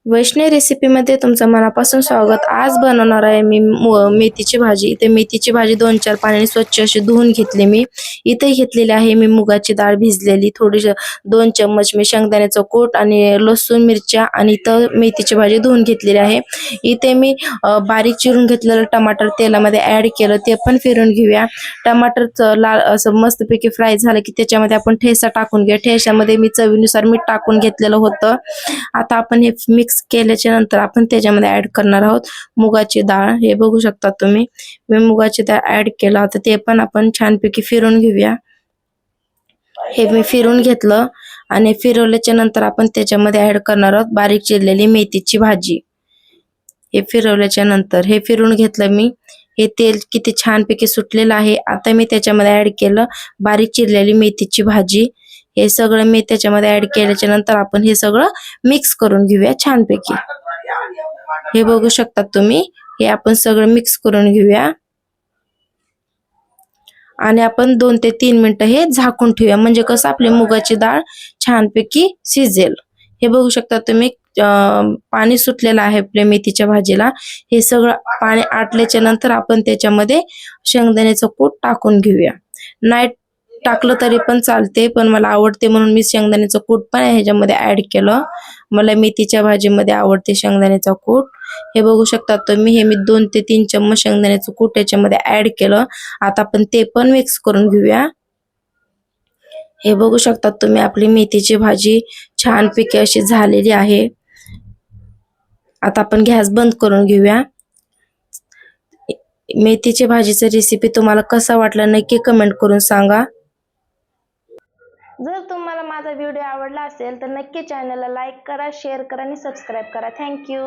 वैष्णवी रेसिपीमध्ये तुमचं मनापासून स्वागत। आज बनवणार आहे मी मेथीची भाजी। इथे मेथीची भाजी 2-4 पाण्याने स्वच्छ अशी धुवून घेतली मी। इथे घेतलेली आहे मी मुगाची डाळ भिजलेली, थोडीशी 2 चम्मच मी शेंगदाण्याचं कूट आणि लसूण मिरच्या आणि इथं मेथीची भाजी धुवून घेतलेली आहे। इथे मी बारीक चिरून घेतलेलं टमाटर तेलामध्ये ॲड केलं, ते पण फिरून घेऊया। टमाटर लाल असं मस्तपैकी फ्राय झालं की त्याच्यामध्ये आपण ठेचा टाकून घेऊया। ठेच्यामध्ये मी चवीनुसार मीठ टाकून घेतलेलं होतं। आता आपण हे मिक्स केल्याच्या नंतर आपण त्याच्यामध्ये ऍड करणार आहोत मुगाची डाळ। हे बघू शकता तुम्ही, मी मुगाची डाळ ऍड केला। आता ते पण आपण छानपैकी फिरून घेऊया। हे मी फिरून घेतलं आणि फिरवल्याच्या नंतर आपण त्याच्यामध्ये ऍड करणार आहोत बारीक चिरलेली मेथीची भाजी। हे फिरवल्याच्या नंतर हे फिरून घेतलं मी। हे तेल किती छानपैकी सुटलेलं आहे। आता मी त्याच्यामध्ये ऍड केलं बारीक चिरलेली मेथीची भाजी। हे सगळं मी त्याच्यामध्ये ऍड केल्याच्या नंतर आपण हे सगळं मिक्स करून घेऊया छानपैकी। हे बघू शकता तुम्ही, हे आपण सगळं मिक्स करून घेऊया आणि आपण 2 ते 3 मिनिटं हे झाकून ठेवूया, म्हणजे कसं आपली मुगाची डाळ छानपैकी शिजेल। हे बघू शकता तुम्ही, पाणी सुटलेलं आहे आपल्या मेथीच्या भाजीला। हे सगळं पाणी आटल्याच्या नंतर आपण त्याच्यामध्ये शेंगदाण्याचं कूट टाकून घेऊया। नाही टाकलं तरी पण चालते, पण मला आवडते म्हणून मी शेंगदाण्याचं कूट पण ह्याच्यामध्ये ऍड केलं। मला मेथीच्या भाजीमध्ये आवडते शेंगदाण्याचं कूट। हे बघू शकता तुम्ही, हे मी 2 ते 3 चम्मच शेंगदाण्याचं कूट याच्यामध्ये ऍड केलं। आता आपण ते पण मिक्स करून घेऊया। हे बघू शकता तुम्ही, आपली मेथीची भाजी छानपैकी अशी झालेली आहे। आता आपण गॅस बंद करून घेऊया। मेथीची भाजीची रेसिपी तुम्हाला कसा वाटला नक्की कमेंट करून सांगा। जर तुम्हाला माझा व्हिडिओ आवडला असेल तर नक्की चॅनलला लाईक करा, शेअर करा आणि सबस्क्राईब करा। Thank you.